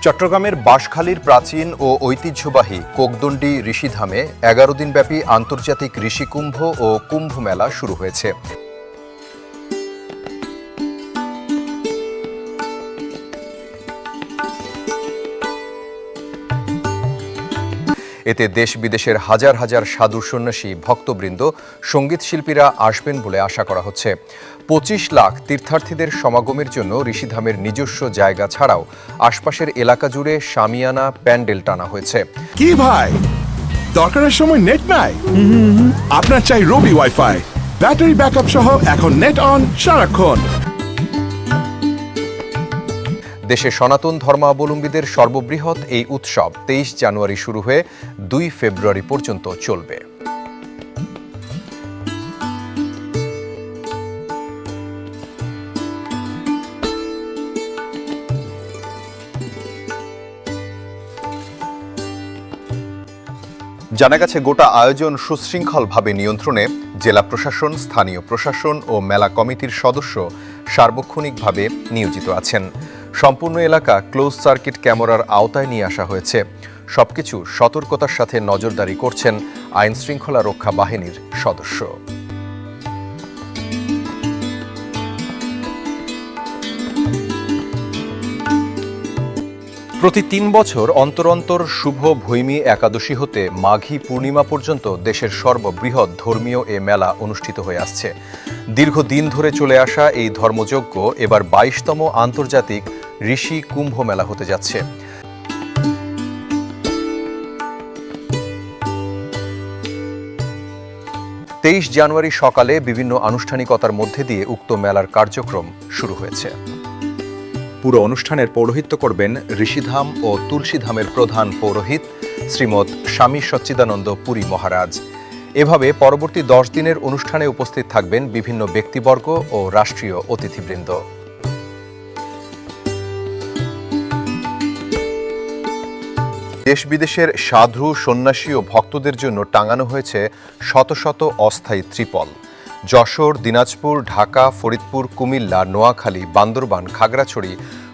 চট্টগ্রামের বাঁশখালীর প্রাচীন ও ঐতিহ্যবাহী কোকদণ্ডী ঋষিধামে 11 দিনব্যাপী আন্তর্জাতিক ঋষিকুম্ভ ও কুম্ভ মেলা শুরু হয়েছে। এতে দেশ বিদেশের হাজার হাজার সাধু সন্ন্যাসী ভক্তবৃন্দ সঙ্গীত শিল্পীরা আসবেন বলে আশা করা হচ্ছে। 25 লাখ তীর্থার্থীদের সমাগমের জন্য ঋষিধামের নিজস্ব জায়গা ছাড়াও আশপাশের এলাকা জুড়ে শামিয়ানা প্যান্ডেল টানা হয়েছে। কি ভাই, দরকারের সময় নেট নাই? আপনার চাই রবি ওয়াইফাই, ব্যাটারি ব্যাকআপ সহ এখন নেট অন সারাক্ষণ। দেশে সনাতন ধর্মাবলম্বীদের সর্ববৃহৎ এই উৎসব 23 জানুয়ারি শুরু হয়ে 2 ফেব্রুয়ারি পর্যন্ত চলবে। জানা গেছে, গোটা আয়োজন সুশৃঙ্খলভাবে নিয়ন্ত্রণে জেলা প্রশাসন, স্থানীয় প্রশাসন ও মেলা কমিটির সদস্য সার্বক্ষণিকভাবে নিয়োজিত আছেন। সম্পূর্ণ এলাকা ক্লোজ সার্কিট ক্যামেরার আওতায় নিয়ে আসা হয়েছে। সবকিছু সতর্কতার সাথে নজরদারি করছেন আইন শৃঙ্খলা রক্ষা বাহিনীর সদস্য। প্রতি 3 বছর অন্তর অন্তর শুভ ভৈমী একাদশী হতে মাঘী পূর্ণিমা পর্যন্ত দেশের সর্ববৃহৎ ধর্মীয় এ মেলা অনুষ্ঠিত হয়ে আসছে। দীর্ঘদিন ধরে চলে আসা এই ধর্মযজ্ঞ এবার 22তম আন্তর্জাতিক ঋষি কুম্ভ মেলা হতে যাচ্ছে। তেইশ জানুয়ারি সকালে বিভিন্ন আনুষ্ঠানিকতার মধ্যে দিয়ে উক্ত মেলার কার্যক্রম শুরু হয়েছে। পুরো অনুষ্ঠানের পৌরোহিত্য করবেন ঋষিধাম ও তুলসীধামের প্রধান পৌরোহিত শ্রীমৎ স্বামী সচ্চিদানন্দ পুরী মহারাজ। এভাবে পরবর্তী 10 দিনের অনুষ্ঠানে উপস্থিত থাকবেন বিভিন্ন ব্যক্তিবর্গ ও রাষ্ট্রীয় অতিথিবৃন্দ। দেশ বিদেশের সাধু, সন্ন্যাসী ও ভক্তদের জন্য টাঙানো হয়েছে শত শত অস্থায়ী ত্রিপল। যশোর, দিনাজপুর, ঢাকা, ফরিদপুর, কুমিল্লা, নোয়াখালী, বান্দরবান, খাগড়াছড়ি,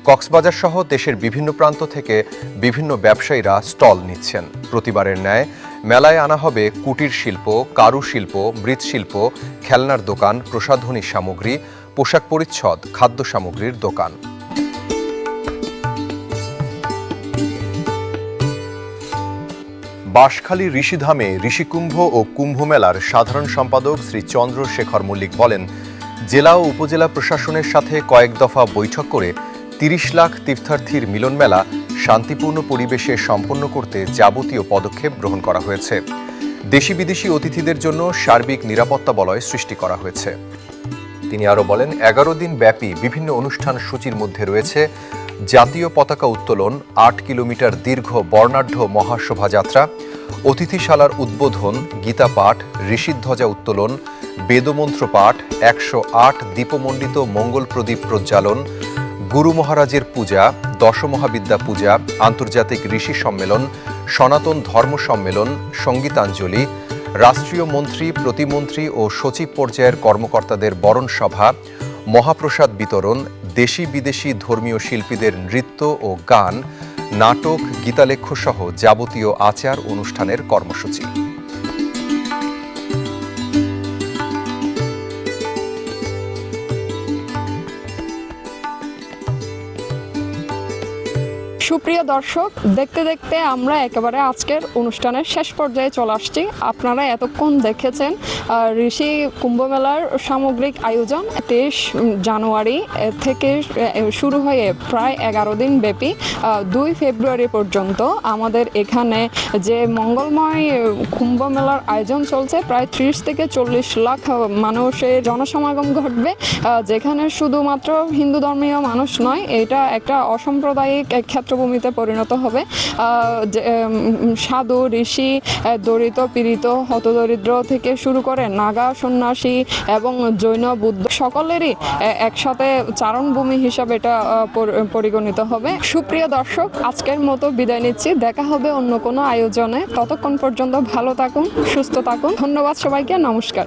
কক্সবাজার সহ দেশের বিভিন্ন প্রান্ত থেকে বিভিন্ন ব্যবসায়ীরা স্টল নিচ্ছেন। প্রতিবারের ন্যায় মেলায় আনা হবে কুটির শিল্প, কারুশিল্প, মৃৎশিল্প, খেলনার দোকান, প্রসাধনী সামগ্রী, পোশাক পরিচ্ছদ, খাদ্য সামগ্রীর দোকান। বাঁশখালী ঋষিধামে ঋষিকুম্ভ ও কুম্ভ মেলার সাধারণ সম্পাদক শ্রী চন্দ্রশেখর মল্লিক বলেন, জেলা ও উপজেলা প্রশাসনের সাথে কয়েক দফা বৈঠক করে 30 লাখ তীর্থার্থীর মিলন মেলা শান্তিপূর্ণ পরিবেশে সম্পন্ন করতে যাবতীয় পদক্ষেপ গ্রহণ করা হয়েছে। দেশি বিদেশি অতিথিদের জন্য সার্বিক নিরাপত্তা বলয় সৃষ্টি করা হয়েছে। তিনি আরও বলেন, 11 দিন ব্যাপী বিভিন্ন অনুষ্ঠান সূচির মধ্যে রয়েছে জাতীয় পতাকা উত্তোলন, 8 কিলোমিটার দীর্ঘ বর্ণাঢ্য মহাশোভাযাত্রা, অতিথিশালার উদ্বোধন, গীতা পাঠ, ঋষিধ্বজা উত্তোলন, বেদমন্ত্র পাঠ, 108 দীপমণ্ডিত মঙ্গল প্রদীপ প্রজ্বালন, গুরু মহারাজের পূজা, দশমহাবিদ্যা পূজা, আন্তর্জাতিক ঋষি সম্মেলন, সনাতন ধর্ম সম্মেলন, সঙ্গীতাঞ্জলি, রাষ্ট্রীয় মন্ত্রী, প্রতিমন্ত্রী ও সচিব পর্যায়ের কর্মকর্তাদের বরণ সভা, মহাপ্রসাদ বিতরণ, দেশি বিদেশি ধর্মীয় শিল্পীদের নৃত্য ও গান, নাটক, গীতালেখ্য সহ যাবতীয় আচার অনুষ্ঠানের কর্মসূচি। সুপ্রিয় দর্শক, দেখতে দেখতে আমরা একেবারে আজকের অনুষ্ঠানের শেষ পর্যায়ে চলে আসছি। আপনারা এতক্ষণ দেখেছেন ঋষি কুম্ভ মেলার সামগ্রিক আয়োজন 23 জানুয়ারি থেকে শুরু হয়ে প্রায় 11 দিন ব্যাপী 2 ফেব্রুয়ারি পর্যন্ত আমাদের এখানে যে মঙ্গলময় কুম্ভ মেলার আয়োজন চলছে। প্রায় 30 থেকে 40 লাখ মানুষের জনসমাগম ঘটবে, যেখানে শুধুমাত্র হিন্দু ধর্মীয় মানুষ নয়, এটা একটা অসাম্প্রদায়িক ক্ষেত্রভূমিতে পরিণত হবে। সাধু, ঋষি, দরিদ্র, পীড়িত, হতদরিদ্র থেকে শুরু করে নাগা, সন্ন্যাসী এবং জৈন, বুদ্ধ সকলেরই একসাথে চারণভূমি হিসাবে এটা পরিগণিত হবে। সুপ্রিয় দর্শক, আজকের মতো বিদায় নিচ্ছি। দেখা হবে অন্য কোনো আয়োজনে। ততক্ষণ পর্যন্ত ভালো থাকুন, সুস্থ থাকুন। ধন্যবাদ সবাইকে। নমস্কার।